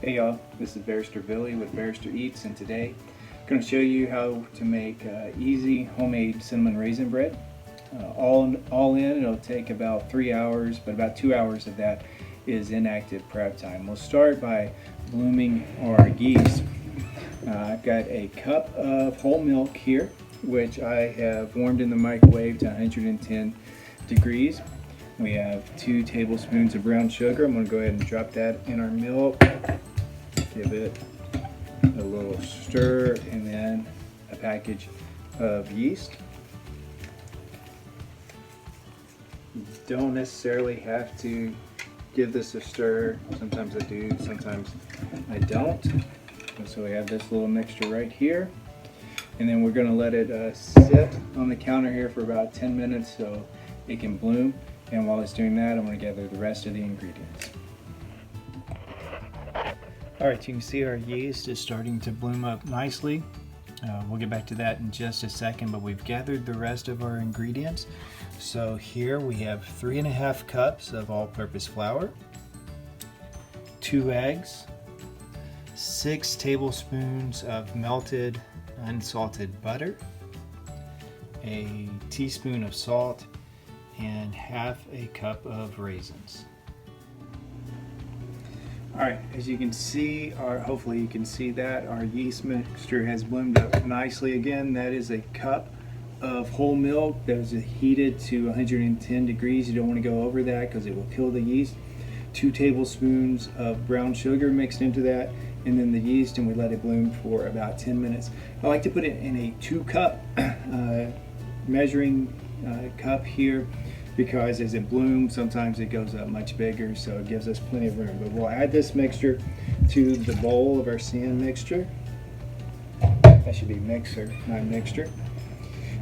Hey y'all, this is Barrister Billy with Barrister Eats, and today I'm going to show you how to make easy homemade cinnamon raisin bread. All in, it'll take about 3 hours, but about 2 hours of that is inactive prep time. We'll start by blooming our yeast. I've got a cup of whole milk here, which I have warmed in the microwave to 110 degrees. We have 2 tablespoons of brown sugar. I'm going to go ahead and drop that in our milk. Give it a little stir, and then a package of yeast. You don't necessarily have to give this a stir. Sometimes I do, sometimes I don't. So we have this little mixture right here. And then we're going to let it sit on the counter here for about 10 minutes so it can bloom. And while it's doing that, I'm going to gather the rest of the ingredients. Alright, you can see our yeast is starting to bloom up nicely. We'll get back to that in just a second, but we've gathered the rest of our ingredients. So here we have 3½ cups of all-purpose flour, 2 eggs, 6 tablespoons of melted unsalted butter, a teaspoon of salt, and ½ a cup of raisins. Alright, as you can see, hopefully you can see that our yeast mixture has bloomed up nicely. Again, that is a cup of whole milk that was heated to 110 degrees. You don't want to go over that because it will kill the yeast. 2 tablespoons of brown sugar mixed into that, and then the yeast, and we let it bloom for about 10 minutes. I like to put it in a 2-cup measuring cup here, because as it blooms, sometimes it goes up much bigger, so it gives us plenty of room. But we'll add this mixture to the bowl of our sand mixture. That should be mixer, not mixture.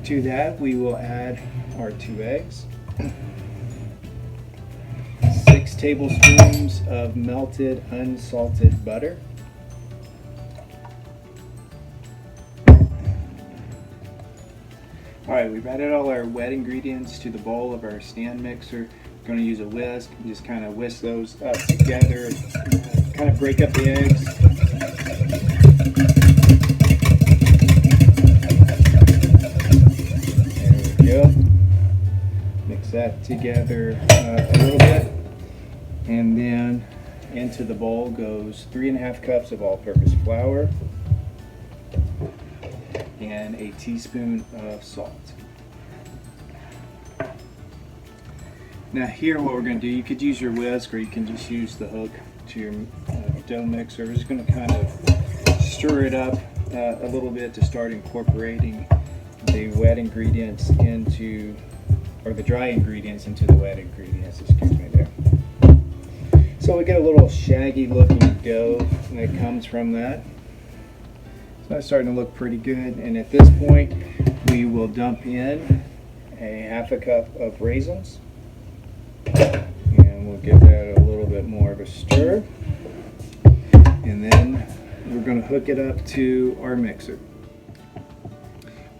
To that, we will add our 2 eggs, 6 tablespoons of melted unsalted butter, Alright, we've added all our wet ingredients to the bowl of our stand mixer. We're going to use a whisk and just kind of whisk those up together, kind of break up the eggs. There we go. Mix that together a little bit. And then into the bowl goes 3½ cups of all-purpose flour and a teaspoon of salt. Now here what we're going to do, you could use your whisk or you can just use the hook to your dough mixer. We're just going to kind of stir it up a little bit to start incorporating the wet ingredients into, or the dry ingredients into the wet ingredients, excuse me there. So we get a little shaggy looking dough that comes from that. So that's starting to look pretty good, and at this point we will dump in a ½ cup of raisins, and we'll give that a little bit more of a stir, and then we're going to hook it up to our mixer.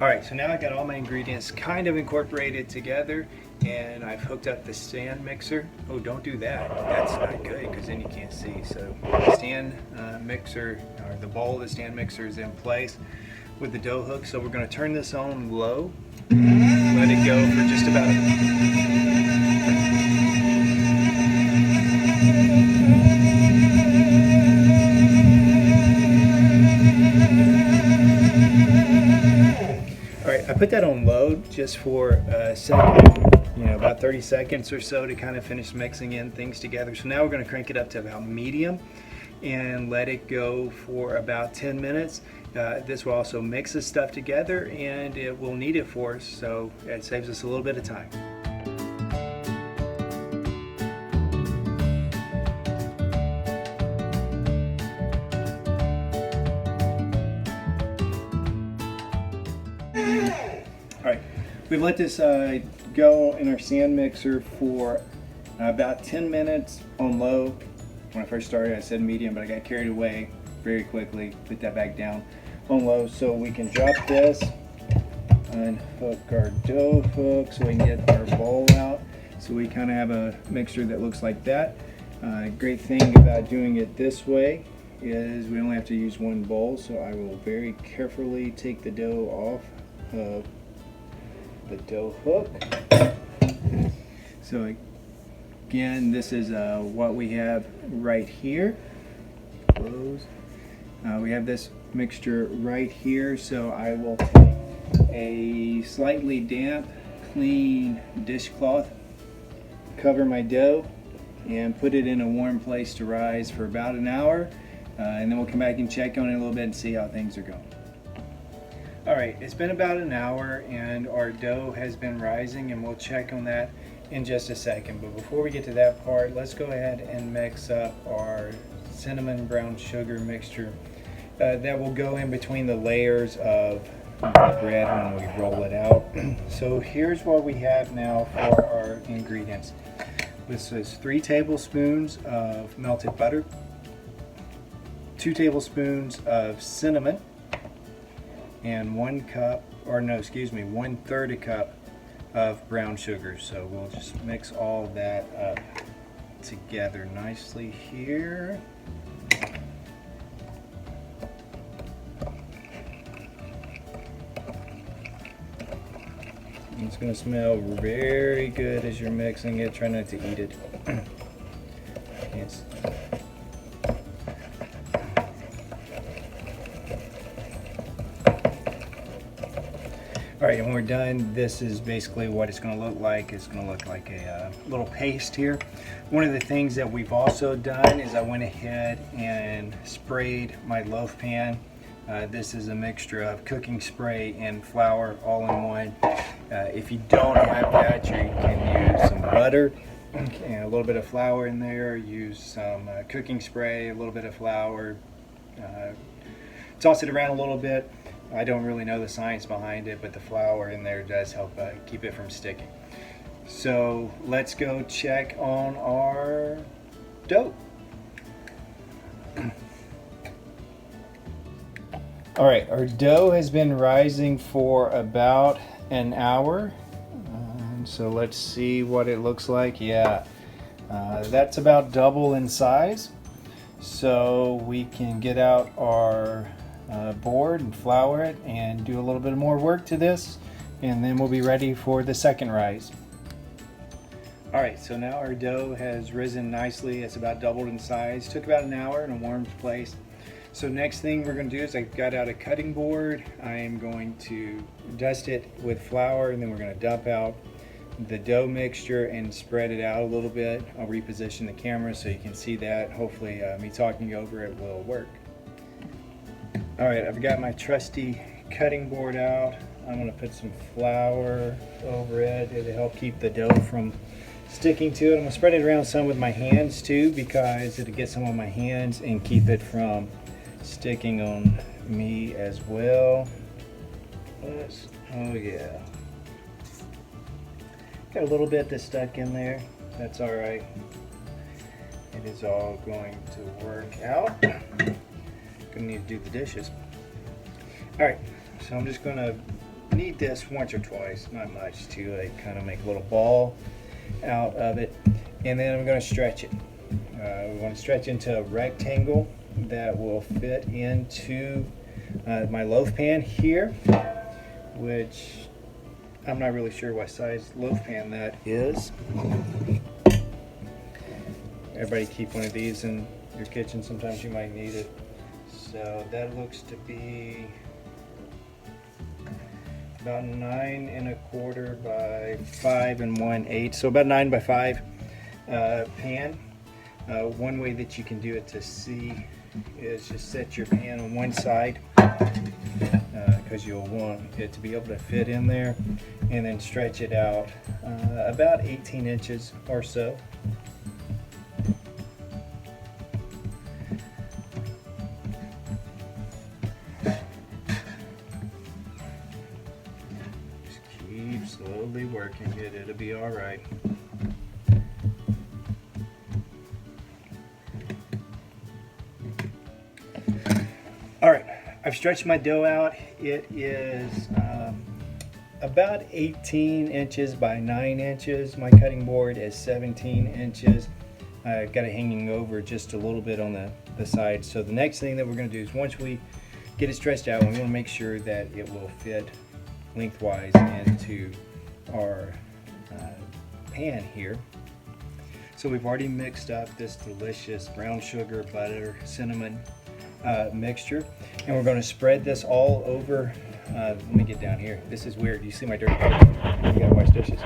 Alright, so now I've got all my ingredients kind of incorporated together, and I've hooked up the stand mixer. Oh, don't do that. That's not good because then you can't see. So the stand mixer, or the bowl of the stand mixer, is in place with the dough hook. So we're going to turn this on low, let it go for just about Alright, I put that on low just for a second, about 30 seconds or so to kind of finish mixing in things together. So now we're going to crank it up to about medium and let it go for about 10 minutes. This will also mix this stuff together, and it will knead it for us, so it saves us a little bit of time. Alright, we've let this go in our sand mixer for about 10 minutes on low. When I first started I said medium, but I got carried away very quickly. Put that back down on low so we can drop this, unhook our dough hook so we can get our bowl out. So we kind of have a mixture that looks like that. Great thing about doing it this way is we only have to use one bowl, so I will very carefully take the dough off of the dough hook. So again, this is what we have right here. Close. We have this mixture right here, so I will take a slightly damp, clean dishcloth, cover my dough, and put it in a warm place to rise for about an hour, and then we'll come back and check on it a little bit and see how things are going. Alright, it's been about an hour and our dough has been rising, and we'll check on that in just a second. But before we get to that part, let's go ahead and mix up our cinnamon brown sugar mixture that will go in between the layers of the bread when we roll it out. So here's what we have now for our ingredients. This is 3 tablespoons of melted butter, 2 tablespoons of cinnamon, and 1/3 a cup of brown sugar. So we'll just mix all that up together nicely here. It's going to smell very good as you're mixing it. Try not to eat it. Yes. Alright, and when we're done, this is basically what it's going to look like. It's going to look like a little paste here. One of the things that we've also done is I went ahead and sprayed my loaf pan. This is a mixture of cooking spray and flour all in one. If you don't have that, you can use some butter and a little bit of flour in there. Use some cooking spray, a little bit of flour. Toss it around a little bit. I don't really know the science behind it, but the flour in there does help keep it from sticking. So let's go check on our dough. Alright, our dough has been rising for about an hour. So let's see what it looks like. Yeah, that's about double in size. So we can get out our board and flour it and do a little bit more work to this, and then we'll be ready for the second rise. Alright, so now our dough has risen nicely. It's about doubled in size. Took about an hour in a warm place. So next thing we're going to do is I've got out a cutting board. I am going to dust it with flour, and then we're going to dump out the dough mixture and spread it out a little bit. I'll reposition the camera so you can see that. Hopefully me talking over it will work. Alright, I've got my trusty cutting board out. I'm going to put some flour over it. It'll help keep the dough from sticking to it. I'm going to spread it around some with my hands too, because it'll get some on my hands and keep it from sticking on me as well. Oh yeah. Got a little bit that's stuck in there. That's alright. It is all going to work out. Gonna need to do the dishes. Alright, so I'm just gonna knead this once or twice, not much, to like kind of make a little ball out of it, and then I'm gonna stretch it. We want to stretch into a rectangle that will fit into my loaf pan here, which I'm not really sure what size loaf pan that is. Everybody keep one of these in your kitchen. Sometimes you might need it. So that looks to be about 9 1/4 by 5 1/8. So about 9 by 5 pan. One way that you can do it to see is just set your pan on one side, because you'll want it to be able to fit in there, and then stretch it out about 18 inches or so. Just keep slowly working it, it'll be all right. Alright, I've stretched my dough out. It is about 18 inches by 9 inches. My cutting board is 17 inches. I've got it hanging over just a little bit on the the sides. So the next thing that we're going to do is once we get it stretched out, we want to make sure that it will fit lengthwise into our pan here. So we've already mixed up this delicious brown sugar, butter, cinnamon mixture, and we're going to spread this all over. Let me get down here. This is weird. You see my dirty plate? You gotta wash dishes.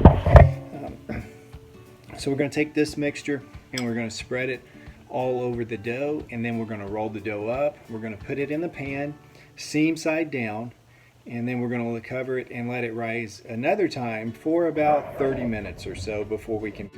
So we're going to take this mixture and we're going to spread it all over the dough, and then we're going to roll the dough up. We're going to put it in the pan, seam side down, and then we're going to cover it and let it rise another time for about 30 minutes or so before we can.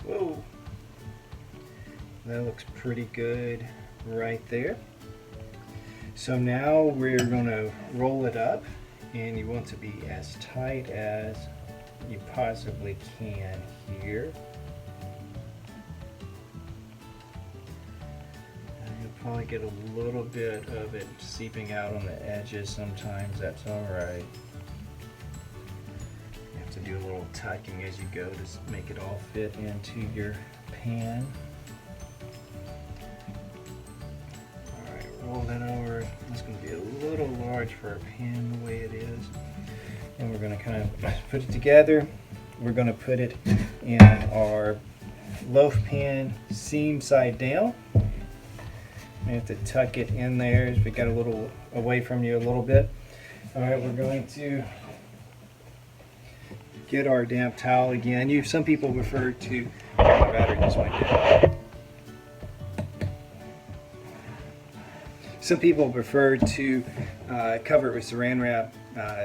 Whoa, that looks pretty good right there. So now we're going to roll it up, and you want to be as tight as you possibly can here. You'll probably get a little bit of it seeping out on the edges sometimes. That's all right. To do a little tucking as you go to make it all fit into your pan. Alright, roll that over. It's going to be a little large for our pan the way it is. And we're going to kind of put it together. We're going to put it in our loaf pan seam side down. We have to tuck it in there as we got a little away from you a little bit. Alright, we're going to get our damp towel again. Some people prefer to, my battery just went down. Some people prefer to cover it with saran wrap.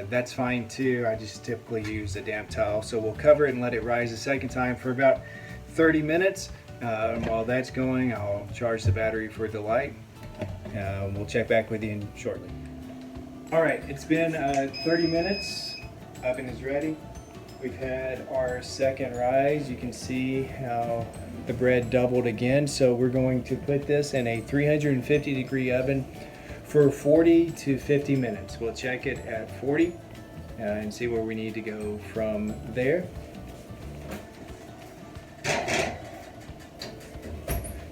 That's fine too. I just typically use a damp towel. So we'll cover it and let it rise a second time for about 30 minutes. While that's going, I'll charge the battery for the light. We'll check back with you shortly. All right, it's been 30 minutes. Oven is ready. We've had our second rise. You can see how the bread doubled again. So we're going to put this in a 350-degree oven for 40 to 50 minutes. We'll check it at 40 and see where we need to go from there.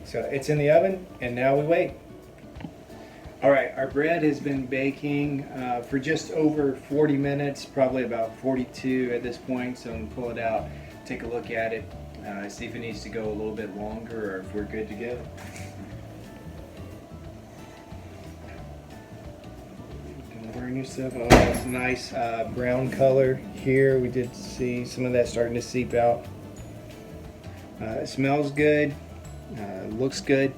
So it's in the oven, and now we wait. All right, our bread has been baking for just over 40 minutes, probably about 42 at this point. So I'm gonna pull it out, take a look at it, see if it needs to go a little bit longer or if we're good to go. You can burn yourself. Oh, it's a nice brown color here. We did see some of that starting to seep out. It smells good, looks good.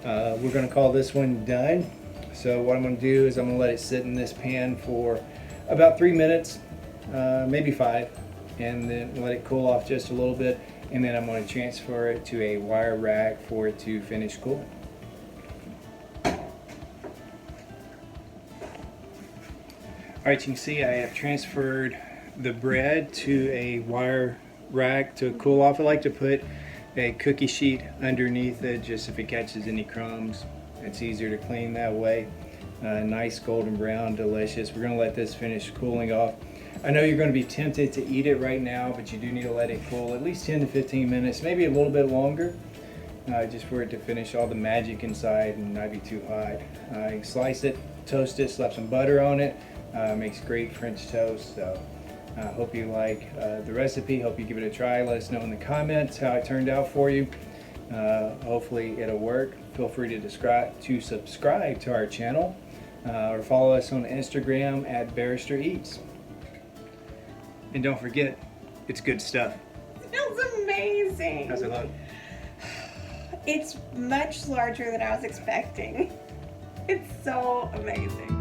We're gonna call this one done. So what I'm going to do is I'm going to let it sit in this pan for about 3 minutes, maybe 5, and then let it cool off just a little bit, and then I'm going to transfer it to a wire rack for it to finish cooling. Alright, you can see I have transferred the bread to a wire rack to cool off. I like to put a cookie sheet underneath it just if it catches any crumbs. It's easier to clean that way. Nice golden brown, delicious. We're going to let this finish cooling off. I know you're going to be tempted to eat it right now, but you do need to let it cool at least 10 to 15 minutes, maybe a little bit longer, just for it to finish all the magic inside and not be too hot. You slice it, toast it, slap some butter on it. Makes great French toast. So hope you like the recipe. Hope you give it a try. Let us know in the comments how it turned out for you. Hopefully it'll work. Feel free to subscribe to our channel or follow us on Instagram at Barrister Eats. And don't forget, it's good stuff. It smells amazing. How's it look? It's much larger than I was expecting. It's so amazing.